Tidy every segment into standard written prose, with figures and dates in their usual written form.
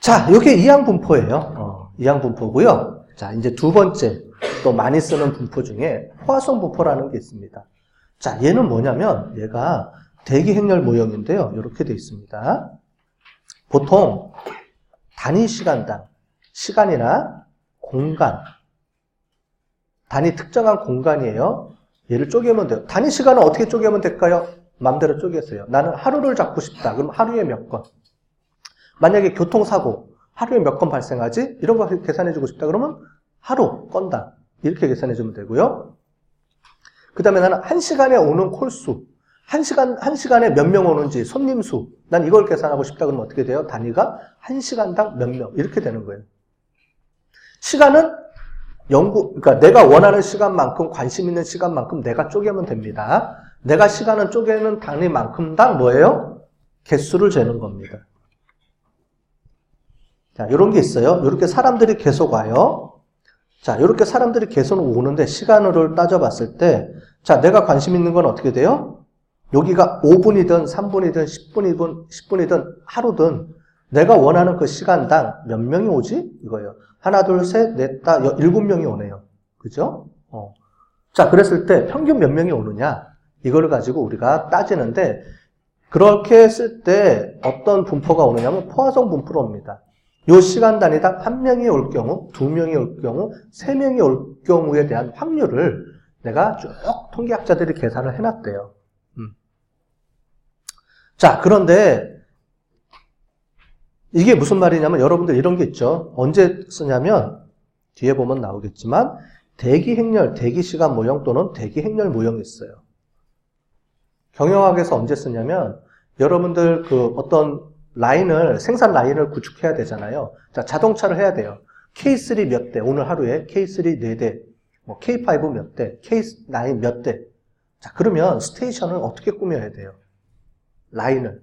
자, 이게 이항분포예요. 이항분포고요. 자, 이제 두 번째 또 많이 쓰는 분포 중에 포화성 분포라는 게 있습니다. 자, 얘는 뭐냐면 얘가 대기 행렬 모형인데요. 이렇게 돼 있습니다. 보통 단위 시간당 시간이나 공간, 단위 특정한 공간이에요. 얘를 쪼개면 돼요. 단위 시간은 어떻게 쪼개면 될까요? 마음대로 쪼개세요. 나는 하루를 잡고 싶다. 그럼 하루에 몇 건? 만약에 교통사고 하루에 몇 건 발생하지? 이런 거 계산해주고 싶다. 그러면 하루 건당 이렇게 계산해주면 되고요. 그 다음에 나는 한 시간에 오는 콜수, 한 시간에 몇 명 오는지 손님 수, 난 이걸 계산하고 싶다. 그러면 어떻게 돼요? 단위가 한 시간당 몇 명 이렇게 되는 거예요. 시간은 그러니까 내가 원하는 시간만큼, 관심 있는 시간만큼 내가 쪼개면 됩니다. 내가 시간은 쪼개는 단위만큼당 뭐예요? 개수를 재는 겁니다. 자, 요런 게 있어요. 요렇게 사람들이 계속 와요. 자, 요렇게 사람들이 계속 오는데 시간으로 따져봤을 때, 자, 내가 관심 있는 건 어떻게 돼요? 여기가 5분이든 3분이든 10분이든 하루든 내가 원하는 그 시간당 몇 명이 오지? 이거예요. 하나, 둘, 셋, 넷, 다, 7명이 오네요. 그죠? 자, 그랬을 때 평균 몇 명이 오느냐? 이거를 가지고 우리가 따지는데, 그렇게 했을 때 어떤 분포가 오느냐면 포화성 분포로 옵니다. 요 시간 단위당 한 명이 올 경우, 2명이 올 경우, 3명이 올 경우에 대한 확률을 내가 쭉 통계학자들이 계산을 해놨대요. 자, 그런데 이게 무슨 말이냐면 여러분들 이런 게 있죠. 언제 쓰냐면 뒤에 보면 나오겠지만 대기 행렬, 대기 시간 모형 또는 대기 행렬 모형이 있어요. 경영학에서 언제 쓰냐면 여러분들 그 어떤 생산 라인을 구축해야 되잖아요. 자, 자동차를 해야 돼요. K3 몇 대, 오늘 하루에 K3 4대, 뭐 K5 몇 대, K9 몇 대. 자, 그러면 스테이션을 어떻게 꾸며야 돼요? 라인을.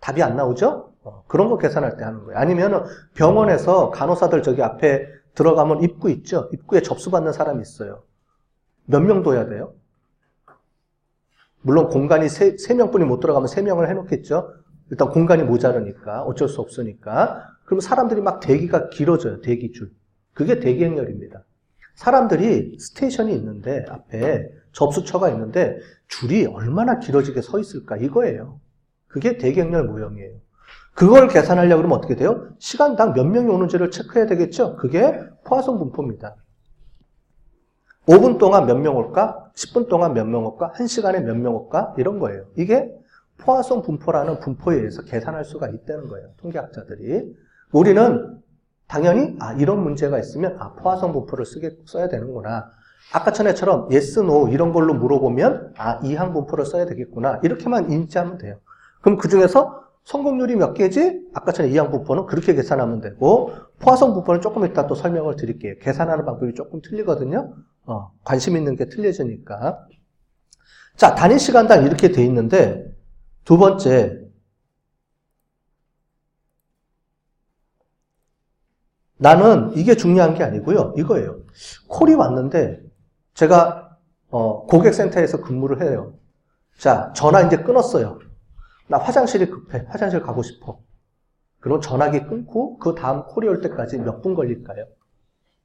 답이 안 나오죠? 그런 거 계산할 때 하는 거예요. 아니면 병원에서 간호사들 저기 앞에 들어가면 입구 있죠? 입구에 접수받는 사람이 있어요. 몇 명 둬야 돼요? 물론 공간이 3명뿐이 못 들어가면 3명을 해놓겠죠? 일단 공간이 모자르니까, 어쩔 수 없으니까. 그럼 사람들이 막 대기가 길어져요, 대기줄. 그게 대기 행렬입니다. 사람들이 스테이션이 있는데, 앞에 접수처가 있는데, 줄이 얼마나 길어지게 서 있을까, 이거예요. 그게 대기 행렬 모형이에요. 그걸 계산하려고 그러면 어떻게 돼요? 시간당 몇 명이 오는지를 체크해야 되겠죠? 그게 포화성 분포입니다. 5분 동안 몇 명 올까? 10분 동안 몇 명 올까? 1시간에 몇 명 올까? 이런 거예요. 이게 포화성 분포라는 분포에 의해서 계산할 수가 있다는 거예요. 통계학자들이. 우리는 당연히 이런 문제가 있으면 포화성 분포를 써야 되는구나. 아까 전에처럼 yes, no 이런 걸로 물어보면 이항 분포를 써야 되겠구나. 이렇게만 인지하면 돼요. 그럼 그 중에서 성공률이 몇 개지? 아까 전에 이항 분포는 그렇게 계산하면 되고 포화성 분포는 조금 이따 또 설명을 드릴게요. 계산하는 방법이 조금 틀리거든요. 관심 있는 게 틀려지니까. 자, 단위 시간당 이렇게 돼 있는데 두 번째 나는 이게 중요한 게 아니고요. 이거예요. 콜이 왔는데 제가 고객센터에서 근무를 해요. 자, 전화 이제 끊었어요. 나 화장실이 급해. 화장실 가고 싶어. 그럼 전화기 끊고 그 다음 콜이 올 때까지 몇 분 걸릴까요?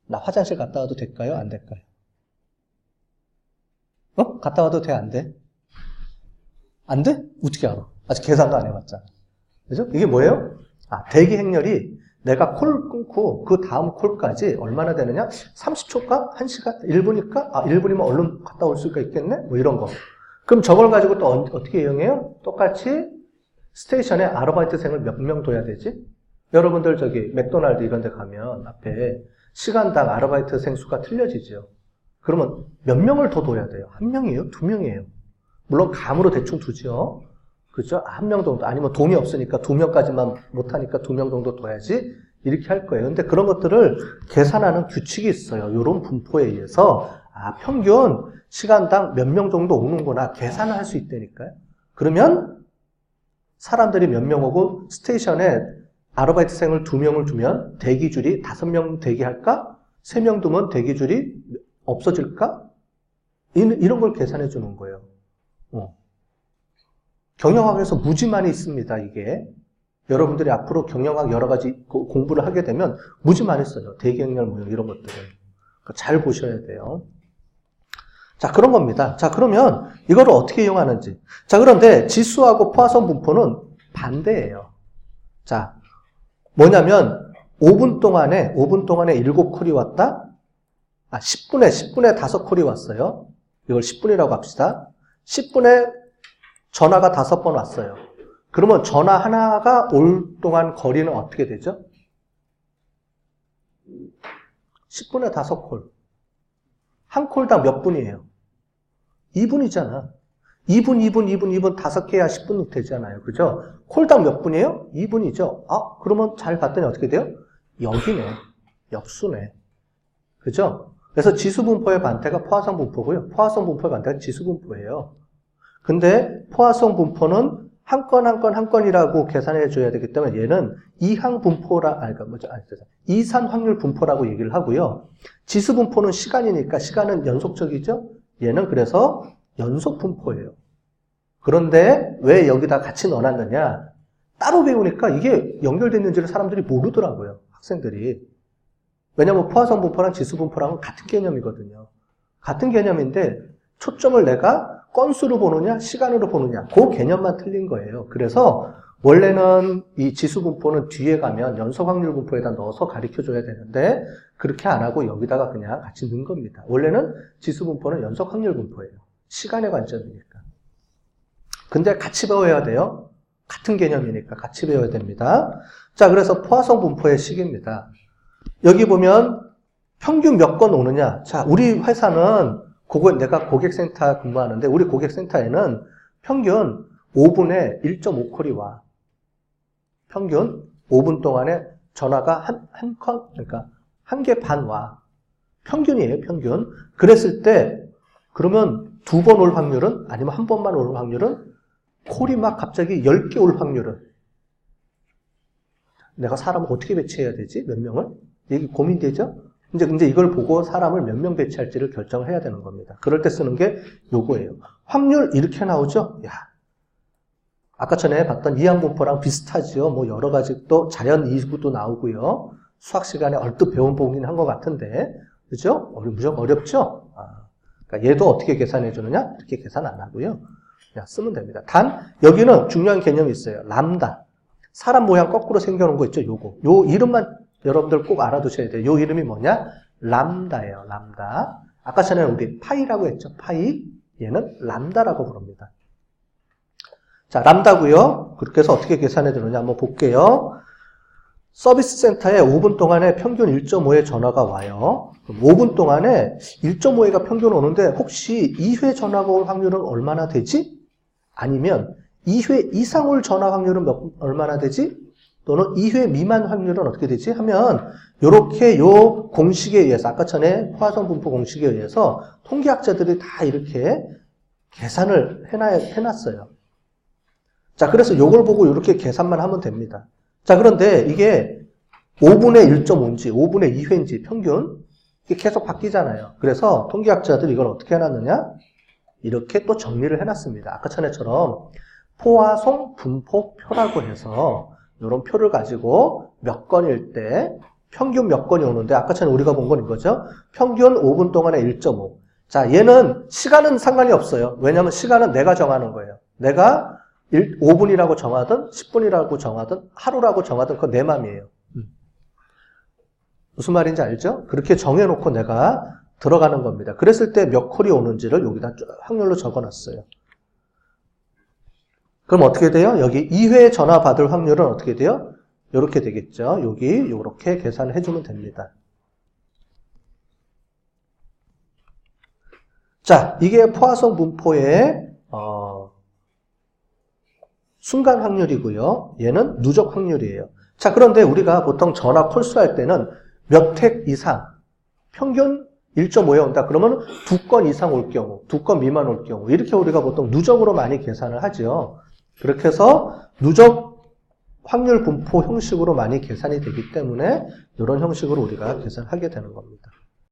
나 화장실 갔다 와도 될까요? 안 될까요? 갔다 와도 돼? 안 돼? 안 돼? 어떻게 알아? 아직 계산도 안 해봤잖아. 그죠? 이게 뭐예요? 대기 행렬이 내가 콜 끊고 그 다음 콜까지 얼마나 되느냐? 30초일까? 1시간? 1분일까? 1분이면 얼른 갔다 올 수가 있겠네? 뭐 이런 거. 그럼 저걸 가지고 또 어떻게 이용해요? 똑같이 스테이션에 아르바이트생을 몇 명 둬야 되지? 여러분들 저기 맥도날드 이런 데 가면 앞에 시간당 아르바이트생 수가 틀려지죠. 그러면 몇 명을 더 둬야 돼요? 1명이에요? 2명이에요? 물론 감으로 대충 두죠. 그죠? 1명 정도. 아니면 돈이 없으니까 2명까지만 못하니까 2명 정도 둬야지. 이렇게 할 거예요. 근데 그런 것들을 계산하는 규칙이 있어요. 이런 분포에 의해서 평균 시간당 몇 명 정도 오는구나 계산을 할 수 있다니까요. 그러면 사람들이 몇 명 오고 스테이션에 아르바이트생을 2명을 두면 대기줄이 5명 대기할까? 3명 두면 대기줄이 없어질까? 이런 걸 계산해 주는 거예요. 경영학에서 무지 많이 있습니다, 이게. 여러분들이 앞으로 경영학 여러 가지 공부를 하게 되면 무지 많이 써요. 대기행렬 모형 이런 것들을. 잘 보셔야 돼요. 자, 그런 겁니다. 자, 그러면 이거를 어떻게 이용하는지. 자, 그런데 지수하고 포화성 분포는 반대예요. 자, 뭐냐면 5분 동안에 7콜이 왔다? 10분에 5콜이 왔어요. 이걸 10분이라고 합시다. 10분에 전화가 5번 왔어요. 그러면 전화 하나가 올 동안 거리는 어떻게 되죠? 10분에 5콜. 한 콜당 몇 분이에요? 2분이잖아. 2분 5개 해야 10분이 되잖아요. 그죠? 콜당 몇 분이에요? 2분이죠. 그러면 잘 봤더니 어떻게 돼요? 여기네. 역수네. 그죠? 그래서 지수분포의 반대가 포화성 분포고요. 포화성 분포의 반대가 지수분포예요. 근데 포화성 분포는 한 건이라고 계산해 줘야 되기 때문에 얘는 이항 분포라, 이산 확률 분포라고 얘기를 하고요. 지수 분포는 시간이니까 시간은 연속적이죠? 얘는 그래서 연속 분포예요. 그런데 왜 여기다 같이 넣어놨느냐? 따로 배우니까 이게 연결됐는지를 사람들이 모르더라고요. 학생들이. 왜냐면 포화성 분포랑 지수 분포랑은 같은 개념이거든요. 같은 개념인데 초점을 내가 건수로 보느냐, 시간으로 보느냐, 그 개념만 틀린 거예요. 그래서 원래는 이 지수 분포는 뒤에 가면 연속 확률 분포에다 넣어서 가르쳐줘야 되는데 그렇게 안 하고 여기다가 그냥 같이 넣은 겁니다. 원래는 지수 분포는 연속 확률 분포예요. 시간의 관점이니까. 근데 같이 배워야 돼요. 같은 개념이니까 같이 배워야 됩니다. 자, 그래서 포화성 분포의 식입니다. 여기 보면 평균 몇 건 오느냐. 자, 우리 회사는 내가 고객센터 근무하는데 우리 고객센터에는 평균 5분에 1.5콜이 와. 평균 5분 동안에 전화가 한 건, 그러니까 1개 반 와. 평균이에요, 평균. 그랬을 때 그러면 2번 올 확률은, 아니면 한 번만 올 확률은, 콜이 막 갑자기 10개 올 확률은, 내가 사람을 어떻게 배치해야 되지? 몇 명을? 이게 고민되죠? 이제 이걸 보고 사람을 몇 명 배치할지를 결정을 해야 되는 겁니다. 그럴 때 쓰는 게 요거예요. 확률 이렇게 나오죠? 야, 아까 전에 봤던 이항분포랑 비슷하죠? 뭐 여러 가지 또 자연 이구도 나오고요. 수학 시간에 얼뜻 배운 보긴 한 것 같은데, 그죠? 무조건 어렵죠? 그러니까 얘도 어떻게 계산해 주느냐? 이렇게 계산 안 하고요. 그냥 쓰면 됩니다. 단 여기는 중요한 개념이 있어요. 람다. 사람 모양 거꾸로 생겨놓은 거 있죠? 요거. 요 이름만 여러분들 꼭 알아두셔야 돼요. 요 이름이 뭐냐? 람다예요. 람다. 아까 전에 우리 파이라고 했죠? 파이. 얘는 람다라고 부릅니다. 자, 람다고요. 그렇게 해서 어떻게 계산해 주느냐 한번 볼게요. 서비스 센터에 5분 동안에 평균 1.5의 전화가 와요. 5분 동안에 1.5회가 평균 오는데 혹시 2회 전화가 올 확률은 얼마나 되지? 아니면 2회 이상 올 전화 확률은 얼마나 되지? 또는 2회 미만 확률은 어떻게 되지? 하면 이렇게 요 공식에 의해서, 아까 전에 포화성 분포 공식에 의해서 통계학자들이 다 이렇게 계산을 해놨어요. 자, 그래서 요걸 보고 이렇게 계산만 하면 됩니다. 자, 그런데 이게 5분의 1.5인지 5분의 2회인지 평균 이게 계속 바뀌잖아요. 그래서 통계학자들이 이걸 어떻게 해놨느냐? 이렇게 또 정리를 해놨습니다. 아까 전에처럼 포화성 분포표라고 해서 이런 표를 가지고 몇 건일 때 평균 몇 건이 오는데 아까 전에 우리가 본 건 이거죠. 평균 5분 동안에 1.5. 자, 얘는 시간은 상관이 없어요. 왜냐하면 시간은 내가 정하는 거예요. 내가 5분이라고 정하든 10분이라고 정하든 하루라고 정하든 그건 내 맘이에요. 무슨 말인지 알죠? 그렇게 정해놓고 내가 들어가는 겁니다. 그랬을 때 몇 콜이 오는지를 여기다 확률로 적어놨어요. 그럼 어떻게 돼요? 여기 2회 전화 받을 확률은 어떻게 돼요? 이렇게 되겠죠. 여기 이렇게 계산을 해주면 됩니다. 자, 이게 포화성 분포의 순간 확률이고요. 얘는 누적 확률이에요. 자, 그런데 우리가 보통 전화 콜수할 때는 몇 획 이상, 평균 1.5에 온다. 그러면 2건 이상 올 경우, 2건 미만 올 경우 이렇게 우리가 보통 누적으로 많이 계산을 하죠. 그렇게 해서 누적 확률 분포 형식으로 많이 계산이 되기 때문에 이런 형식으로 우리가 계산하게 되는 겁니다.